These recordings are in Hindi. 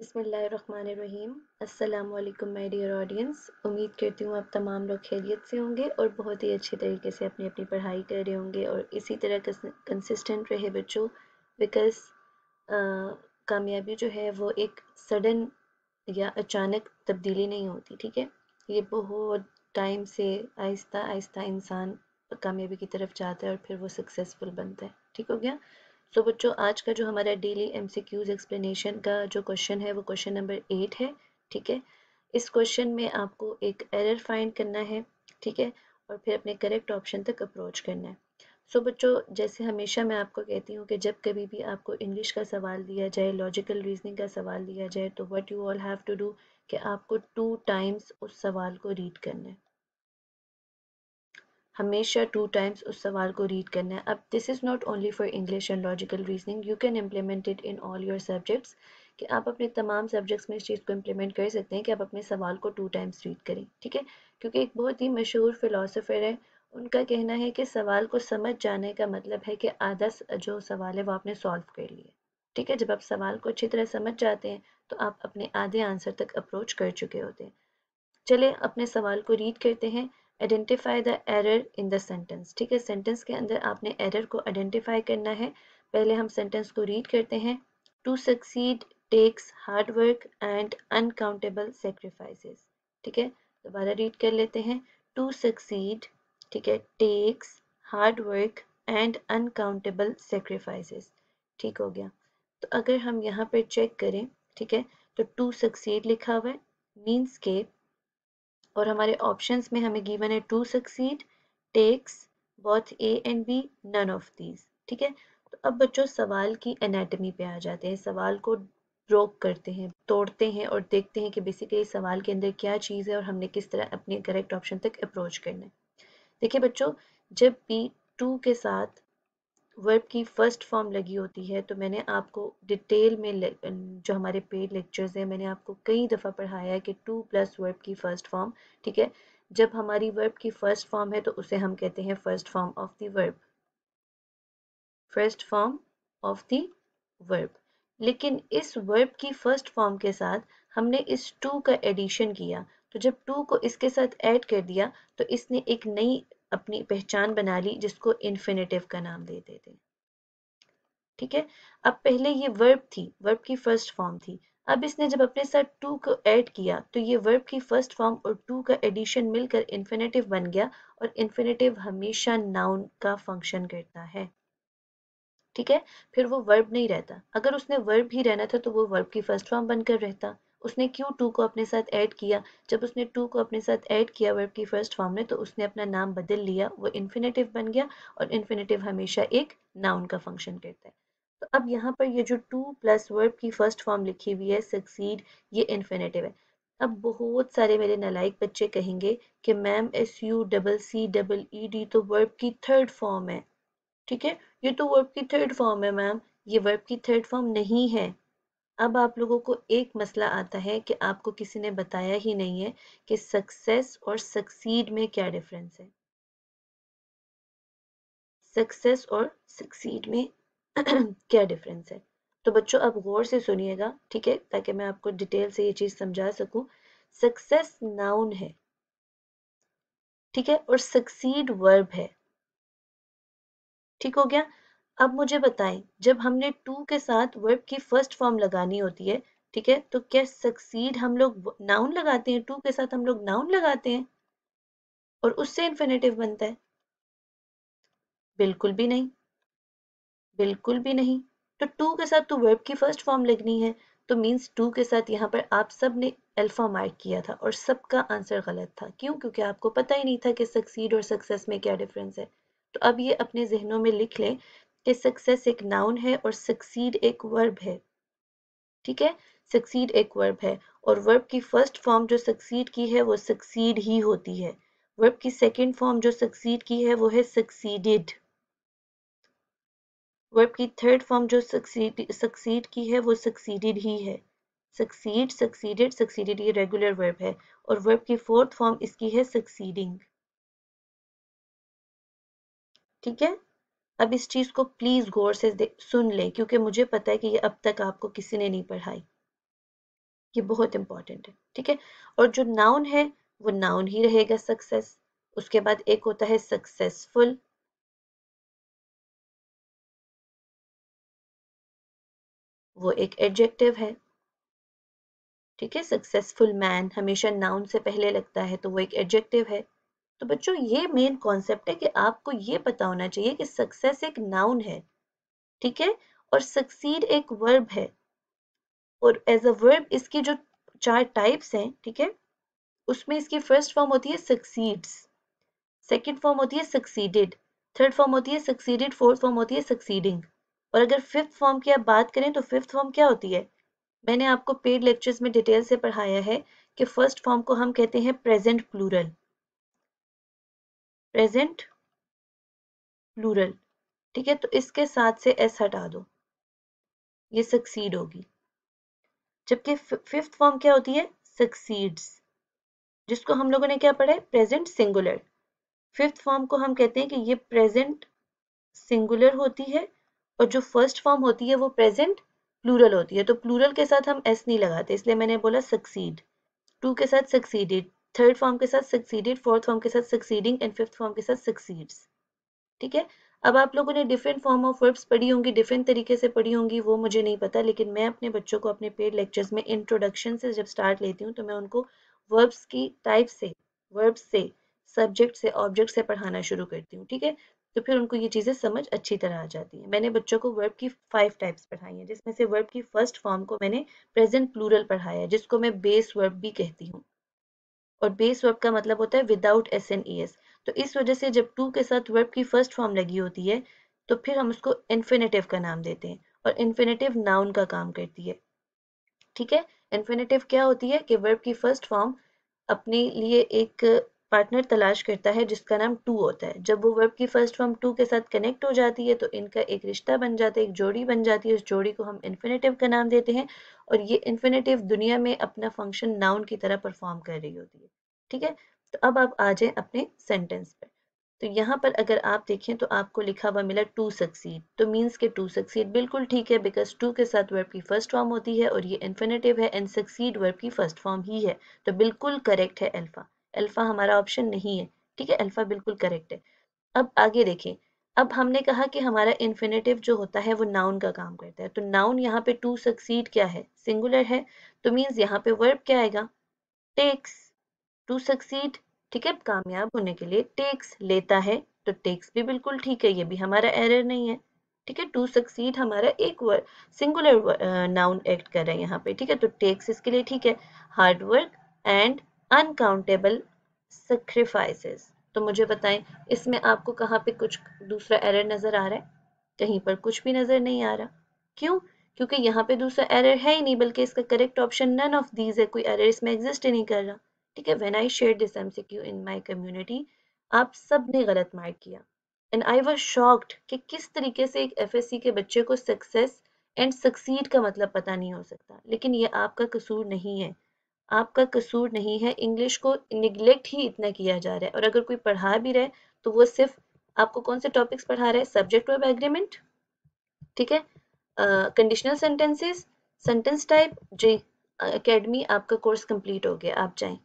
बिस्मिल्लाहिर्रहमानिर्रहीम। अस्सलाम वालेकुम माय डियर ऑडियंस। उम्मीद करती हूँ आप तमाम लोग खैरियत से होंगे और बहुत ही अच्छे तरीके से अपनी अपनी पढ़ाई कर रहे होंगे और इसी तरह कंसिस्टेंट रहे बच्चों। बिकॉज़ कामयाबी जो है वो एक सडन या अचानक तब्दीली नहीं होती, ठीक है। ये बहुत टाइम से आहिस्ता आहिस्ता इंसान कामयाबी की तरफ जाता है और फिर वो सक्सेसफुल बनता है। ठीक हो गया। सो बच्चों, आज का जो हमारा डेली एमसीक्यूज एक्सप्लेनेशन का जो क्वेश्चन है वो क्वेश्चन नंबर 8 है। ठीक है। इस क्वेश्चन में आपको एक एरर फाइंड करना है, ठीक है, और फिर अपने करेक्ट ऑप्शन तक अप्रोच करना है। सो बच्चों, जैसे हमेशा मैं आपको कहती हूँ कि जब कभी भी आपको इंग्लिश का सवाल दिया जाए, लॉजिकल रीजनिंग का सवाल दिया जाए, तो what you all have to do कि आपको 2 टाइम्स उस सवाल को रीड करना है। हमेशा 2 टाइम्स उस सवाल को रीड करना है। अब this is not only for English and logical reasoning, you can implement it in all your subjects. कि आप अपने तमाम सब्जेक्ट्स में इस चीज़ को इम्प्लीमेंट कर सकते हैं कि आप अपने सवाल को 2 टाइम्स रीड करें, ठीक है। क्योंकि एक बहुत ही मशहूर फिलोसोफर है, उनका कहना है कि सवाल को समझ जाने का मतलब है कि आधा जो सवाल है वो आपने सॉल्व कर लिया, ठीक है। जब आप सवाल को अच्छी तरह समझ जाते हैं तो आप अपने आधे आंसर तक अप्रोच कर चुके होते हैं। चले अपने सवाल को रीड करते हैं। Identify the error in the sentence, ठीक है। सेंटेंस के अंदर आपने एरर को आइडेंटिफाई करना है। पहले हम सेंटेंस को रीड करते हैं। To succeed takes hard work and uncountable sacrifices, ठीक है। दोबारा रीड कर लेते हैं। टू सक्सीड, ठीक है, takes hard work and uncountable sacrifices, ठीक हो गया। तो अगर हम यहाँ पर चेक करें, ठीक है, तो टू सक्सीड लिखा हुआ है, मीन्स के, और हमारे ऑप्शंस में हमें गिवन है to succeed, takes, both A and B, none of these, ठीक है। तो अब बच्चों सवाल की एनाटमी पे आ जाते हैं। सवाल को ब्रोक करते हैं, तोड़ते हैं और देखते हैं कि बेसिकली सवाल के अंदर क्या चीज़ है और हमने किस तरह अपने करेक्ट ऑप्शन तक अप्रोच करना है। देखिए बच्चों, जब भी टू के साथ वर्ब की फर्स्ट फॉर्म लगी होती है तो मैंने आपको डिटेल में जो हमारे पेड लेक्चर्स हैं मैंने आपको कई दफ़ा पढ़ाया है कि टू प्लस वर्ब की फर्स्ट फॉर्म, ठीक है। जब हमारी वर्ब की फर्स्ट फॉर्म है तो उसे हम कहते हैं first form of the verb, first form of the verb. लेकिन इस वर्ब की फर्स्ट फॉर्म के साथ हमने इस टू का एडिशन किया, तो जब टू को इसके साथ ऐड कर दिया तो इसने एक नई अपनी पहचान बना ली जिसको इन्फिनेटिव का नाम दे देते हैं, ठीक है। अब पहले ये वर्ब थी, वर्ब की फर्स्ट फॉर्म थी। अब इसने जब अपने साथ टू को ऐड किया तो ये वर्ब की फर्स्ट फॉर्म और टू का एडिशन मिलकर इन्फिनेटिव बन गया, और इन्फिनेटिव हमेशा नाउन का फंक्शन करता है, ठीक है। फिर वो वर्ब नहीं रहता। अगर उसने वर्ब ही रहना था तो वो वर्ब की फर्स्ट फॉर्म बनकर रहता। उसने क्यों टू को अपने साथ ऐड किया? जब उसने टू को अपने साथ ऐड किया वर्ब की फर्स्ट फॉर्म में तो उसने अपना नाम बदल लिया, वो इन्फिनेटिव बन गया, और इन्फिनेटिव हमेशा एक नाउन का फंक्शन करता है। तो अब यहाँ पर ये जो टू प्लस वर्ब की फर्स्ट फॉर्म लिखी हुई है सक्सीड, ये इन्फिनेटिव है। अब बहुत सारे मेरे नालायक बच्चे कहेंगे कि मैम SUCCED तो वर्ब की थर्ड फॉर्म है, ठीक है। ये तो वर्ब की थर्ड फॉर्म है मैम। ये वर्ब की थर्ड फॉर्म नहीं है। अब आप लोगों को एक मसला आता है कि आपको किसी ने बताया ही नहीं है कि सक्सेस और सक्सीड में क्या डिफरेंस है। सक्सेस और सक्सीड में क्या डिफरेंस है। तो बच्चों अब गौर से सुनिएगा, ठीक है, ताकि मैं आपको डिटेल से ये चीज समझा सकूं। सक्सेस नाउन है, ठीक है, और सक्सीड वर्ब है, ठीक हो गया। अब मुझे बताएं, जब हमने टू के साथ वर्ब की फर्स्ट फॉर्म लगानी होती है, ठीक है, तो क्या सक्सीड हम लोग नाउन लगाते हैं? टू के साथ हम लोग नाउन लगाते हैं और उससे इन्फिनेटिव बनता है? बिल्कुल भी नहीं, बिल्कुल भी नहीं। तो टू के साथ तो वर्ब की फर्स्ट फॉर्म लगनी है। तो मीन्स टू के साथ यहाँ पर आप सब ने अल्फा मार्क किया था और सबका आंसर गलत था। क्यों? क्योंकि आपको पता ही नहीं था कि सक्सीड और सक्सेस में क्या डिफरेंस है। तो अब ये अपने जहनों में लिख लें कि सक्सेस एक नाउन है और सक्सीड एक वर्ब है, ठीक है। सक्सीड एक वर्ब है और वर्ब की फर्स्ट फॉर्म जो सक्सीड की है वो सक्सीड ही होती है। वर्ब की सेकंड फॉर्म जो सक्सीड की है वो है सक्सीडेड। वर्ब की थर्ड फॉर्म जो सक्सीड की है वो सक्सीडेड ही है। सक्सीड, सक्सीडेड, सक्सीडेड ये रेगुलर वर्ब है, और वर्ब की फोर्थ फॉर्म इसकी है सक्सीडिंग, ठीक है। अब इस चीज को प्लीज गौर से सुन लें क्योंकि मुझे पता है कि ये अब तक आपको किसी ने नहीं पढ़ाई। ये बहुत इंपॉर्टेंट है, ठीक है। और जो नाउन है वो नाउन ही रहेगा सक्सेस। उसके बाद एक होता है सक्सेसफुल, वो एक एडजेक्टिव है, ठीक है। सक्सेसफुल मैन हमेशा नाउन से पहले लगता है तो वो एक एडजेक्टिव है। तो बच्चों ये मेन कॉन्सेप्ट है कि आपको ये पता होना चाहिए कि सक्सेस एक नाउन है, ठीक है, और सक्सीड एक वर्ब है। और एज अ वर्ब इसकी जो 4 टाइप्स हैं, ठीक है, उसमें इसकी फर्स्ट फॉर्म होती है सक्सीड्स, सेकंड फॉर्म होती है सक्सीडेड, थर्ड फॉर्म होती है सक्सीडेड, फोर्थ फॉर्म होती है सक्सीडिंग। और अगर फिफ्थ फॉर्म की आप बात करें तो फिफ्थ फॉर्म क्या होती है? मैंने आपको पेड लेक्चर्स में डिटेल से पढ़ाया है कि फर्स्ट फॉर्म को हम कहते हैं प्रेजेंट प्लूरल, प्रेजेंट प्लूरल, ठीक है। तो इसके साथ से एस हटा दो, ये सक्सीड होगी। जबकि फिफ्थ फॉर्म क्या होती है? सक्सीड्स, जिसको हम लोगों ने क्या पढ़ा है? Present singular. फिफ्थ फॉर्म को हम कहते हैं कि ये प्रेजेंट सिंगुलर होती है, और जो फर्स्ट फॉर्म होती है वो प्रेजेंट प्लूरल होती है। तो प्लूरल के साथ हम एस नहीं लगाते, इसलिए मैंने बोला सक्सीड। टू के साथ सक्सीडेड, थर्ड फॉर्म के साथ सक्सीडेड, फोर्थ फॉर्म के साथ सक्सीडिंग एंड फिफ्थ फॉर्म के साथ सक्सीड्स, ठीक है। अब आप लोगों ने डिफरेंट फॉर्म ऑफ वर्ब्स पढ़ी होंगी, डिफरेंट तरीके से पढ़ी होंगी, वो मुझे नहीं पता, लेकिन मैं अपने बच्चों को अपने पेड लेक्चर्स में इंट्रोडक्शन से जब स्टार्ट लेती हूँ तो मैं उनको वर्ब्स की टाइप से, वर्ब्स से, सब्जेक्ट से, ऑब्जेक्ट से पढ़ाना शुरू करती हूँ, ठीक है। तो फिर उनको ये चीज़ें समझ अच्छी तरह आ जाती है। मैंने बच्चों को वर्ब की 5 टाइप्स पढ़ाई हैं, जिसमें से वर्ब की फर्स्ट फॉर्म को मैंने प्रेजेंट प्लूरल पढ़ाया है, जिसको मैं बेस वर्ब भी कहती हूँ। और बेस वर्ब का मतलब होता है without S N E S. तो इस वजह से जब टू के साथ वर्ब की फर्स्ट फॉर्म लगी होती है तो फिर हम उसको इन्फिनेटिव का नाम देते हैं, और इन्फिनेटिव नाउन का काम करती है, ठीक है। इन्फिनेटिव क्या होती है कि वर्ब की फर्स्ट फॉर्म अपने लिए एक पार्टनर तलाश करता है जिसका नाम टू होता है। जब वो वर्ब की फर्स्ट फॉर्म टू के साथ कनेक्ट हो जाती है तो इनका एक रिश्ता बन जाता है, एक जोड़ी बन जाती है, उस जोड़ी को हम इन्फिनेटिव का नाम देते हैं। और ये इन्फिनेटिव दुनिया में अपना फंक्शन नाउन की तरह परफॉर्म कर रही होती है, ठीक है। तो अब आप आ जाएं अपने सेंटेंस पर। तो यहाँ पर अगर आप देखें तो आपको लिखा हुआ मिला टू सक्सीड, तो मीन्स के टू सक्सीड बिल्कुल ठीक है, बिकॉज टू के साथ वर्ब की फर्स्ट फॉर्म होती है और ये इन्फिनेटिव है, एंड सक्सीड वर्ब की फर्स्ट फॉर्म ही है। तो बिल्कुल करेक्ट है अल्फा, अल्फा हमारा ऑप्शन नहीं है, ठीक है, अल्फा बिल्कुल करेक्ट है। अब आगे देखें। अब हमने कहा कि हमारा इन्फिनेटिव जो होता है वो नाउन का काम करता है, तो नाउन यहाँ पे टू सक्सीड क्या है? सिंगुलर है। तो मीन्स यहाँ पे वर्ब क्या आएगा? टेक्स। टू सक्सीड, ठीक है, कामयाब होने के लिए टेक्स लेता है, तो टेक्स भी बिल्कुल ठीक है, ये भी हमारा एरर नहीं है, ठीक है। टू सक्सीड हमारा एक वर्ड सिंगुलर नाउन एक्ट कर रहे हैं यहाँ पे, ठीक है, तो टेक्स इसके लिए ठीक है। Hard work and uncountable sacrifices, तो मुझे बताएं इसमें आपको कहाँ पे कुछ दूसरा एरर नजर आ रहा है? कहीं पर कुछ भी नजर नहीं आ रहा। क्यों? क्योंकि यहाँ पे दूसरा एरर है ही नहीं, बल्कि इसका correct option none of these है, कोई एरर इसमें एग्जिस्ट ही नहीं कर रहा, ठीक है। When I share this MCQ in my community, आप सब ने गलत मार्क किया, एंड आई वाज शॉक्ड कि किस तरीके से एक एफएससी के बच्चे को सक्सेस एंड सक्सीड का मतलब पता नहीं हो सकता। लेकिन ये आपका कसूर नहीं है, आपका कसूर नहीं है, इंग्लिश को निग्लेक्ट ही इतना किया जा रहा है। और अगर कोई पढ़ा भी रहे तो वो सिर्फ आपको कौन से टॉपिक्स पढ़ा रहा है? सब्जेक्ट वर्ब एग्रीमेंट, ठीक है, कंडीशनल सेंटेंसेस, सेंटेंस टाइप जी। एकेडमी आपका कोर्स कंप्लीट हो गया, आप जाएं।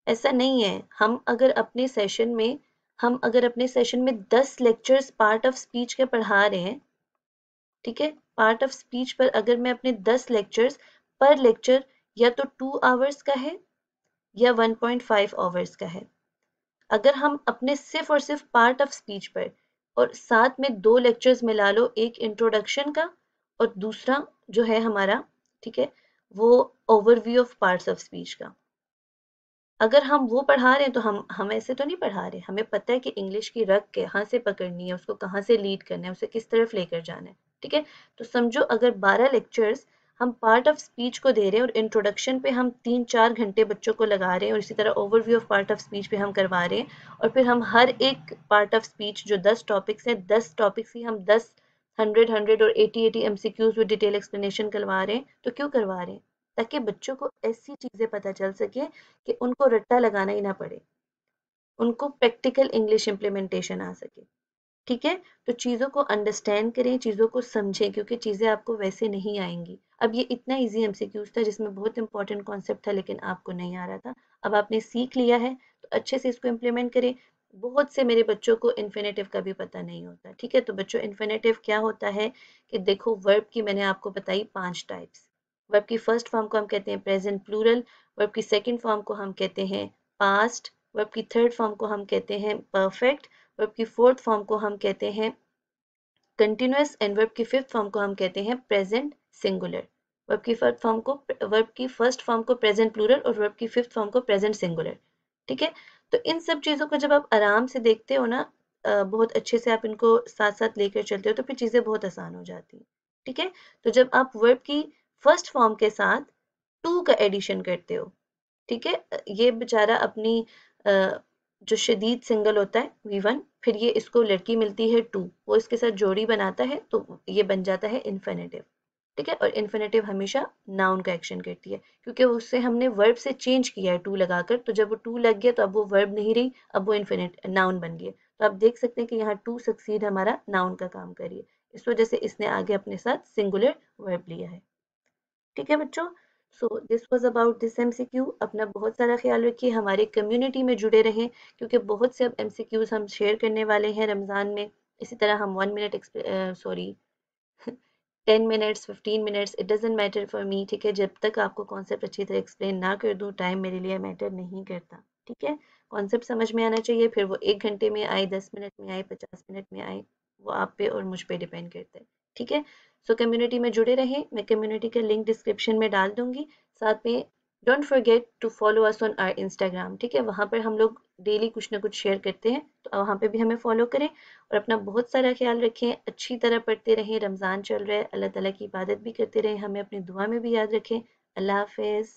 ऐसा नहीं है। हम अगर अपने सेशन में 10 लेक्चर्स पार्ट ऑफ स्पीच के पढ़ा रहे हैं, ठीक है, पार्ट ऑफ स्पीच पर अगर मैं अपने 10 लेक्चर्स, पर लेक्चर या तो 2 आवर्स का है या 1.5 आवर्स का है, अगर हम अपने सिर्फ और सिर्फ पार्ट ऑफ स्पीच पर, और साथ में 2 लेक्चर्स मिला लो, एक इंट्रोडक्शन का और दूसरा जो है हमारा, ठीक है, वो overview of parts of speech का, अगर हम वो पढ़ा रहे हैं तो हम ऐसे तो नहीं पढ़ा रहे, हमें पता है कि इंग्लिश की रग कहाँ से पकड़नी है, उसको कहाँ से लीड करना है, उसे किस तरफ लेकर जाना है, ठीक है। तो समझो अगर 12 लेक्चर्स हम पार्ट ऑफ स्पीच को दे रहे हैं और इंट्रोडक्शन पे हम 3-4 घंटे बच्चों को लगा रहे हैं, और इसी तरह overview of part of speech पे हम करवा रहे हैं, और फिर हम हर एक पार्ट ऑफ स्पीच जो 10 टॉपिक्स हैं, 10 टॉपिक्स ही हम 10 100 और 80 एमसीक्यूज विद डिटेल एक्सप्लेनेशन करवा रहे हैं, तो क्यों करवा रहे हैं? ताकि बच्चों को ऐसी चीजें पता चल सके कि उनको रट्टा लगाना ही ना पड़े, उनको प्रैक्टिकल इंग्लिश इम्प्लीमेंटेशन आ सके। ठीक है। तो चीज़ों को अंडरस्टैंड करें, चीज़ों को समझें, क्योंकि चीज़ें आपको वैसे नहीं आएंगी। अब ये इतना इजी एमसीक्यूज था जिसमें बहुत इंपॉर्टेंट कॉन्सेप्ट था लेकिन आपको नहीं आ रहा था। अब आपने सीख लिया है तो अच्छे से इसको इम्प्लीमेंट करें। बहुत से मेरे बच्चों को इन्फिनेटिव का भी पता नहीं होता। ठीक है, तो बच्चों इन्फिनेटिव क्या होता है कि देखो, वर्ब की मैंने आपको बताई 5 टाइप्स। वर्ब की फर्स्ट फॉर्म को हम कहते हैं प्रेजेंट प्लूरल, वर्ब की सेकेंड फॉर्म को हम कहते हैं पास्ट, वर्ब की थर्ड फॉर्म को हम कहते हैं परफेक्ट, वर्ब की फोर्थ फॉर्म को हम कहते हैं कंटिन्यूअस एंड वर्ब की फिफ्थ फॉर्म को हम कहते हैं प्रेजेंट सिंगुलर। वर्ब की फर्स्ट फॉर्म को प्रेजेंट प्लूरल और वर्ब की फिफ्थ फॉर्म को प्रेजेंट सिंगुलर। ठीक है, तो इन सब चीज़ों को जब आप आराम से देखते हो ना, बहुत अच्छे से आप इनको साथ साथ लेकर चलते हो तो फिर चीज़ें बहुत आसान हो जाती हैं। ठीक है, तो जब आप वर्ब की फर्स्ट फॉर्म के साथ टू का एडिशन करते हो, ठीक है, ये बेचारा अपनी जो शदीद सिंगल होता है V1, फिर ये इसको लड़की मिलती है 2, वो इसके साथ जोड़ी बनाता है तो ये बन जाता है इन्फिनेटिव। ठीक है, और इन्फिनेटिव हमेशा नाउन का एक्शन करती है क्योंकि उससे हमने वर्ब से चेंज किया है टू लगाकर, तो जब वो टू लग गया तो अब वो वर्ब नहीं रही, अब वो इन्फिनेट नाउन बन गया। तो आप देख सकते हैं कि यहाँ टू सक्सीड हमारा नाउन का काम कर रही है, इस वजह से इसने आगे अपने साथ सिंगुलर वर्ब लिया है। ठीक है बच्चों, so this was about this MCQ. अपना बहुत सारा ख्याल रखिए, हमारे कम्युनिटी में जुड़े रहें क्योंकि बहुत से अब एमसीक्यूज हम शेयर करने वाले हैं रमज़ान में। इसी तरह हम 1 minute sorry 10 minutes 15 minutes, it doesn't matter for me. ठीक है, जब तक आपको कॉन्सेप्ट अच्छी तरह एक्सप्लेन ना कर दूँ, टाइम मेरे लिए मैटर नहीं करता। ठीक है, कॉन्सेप्ट समझ में आना चाहिए, फिर वो 1 घंटे में आए, 10 मिनट में आए, 50 मिनट में आए, वो आप पे और मुझ पे डिपेंड करता है। ठीक है, सो कम्युनिटी में जुड़े रहें, मैं कम्युनिटी का लिंक डिस्क्रिप्शन में डाल दूंगी। साथ में don't forget to follow us on our Instagram. ठीक है, वहाँ पर हम लोग डेली कुछ ना कुछ शेयर करते हैं, तो वहाँ पे भी हमें फॉलो करें। और अपना बहुत सारा ख्याल रखें, अच्छी तरह पढ़ते रहें, रमज़ान चल रहा है, अल्लाह ताला की इबादत भी करते रहें, हमें अपनी दुआ में भी याद रखें। अल्लाह हाफ़िज़।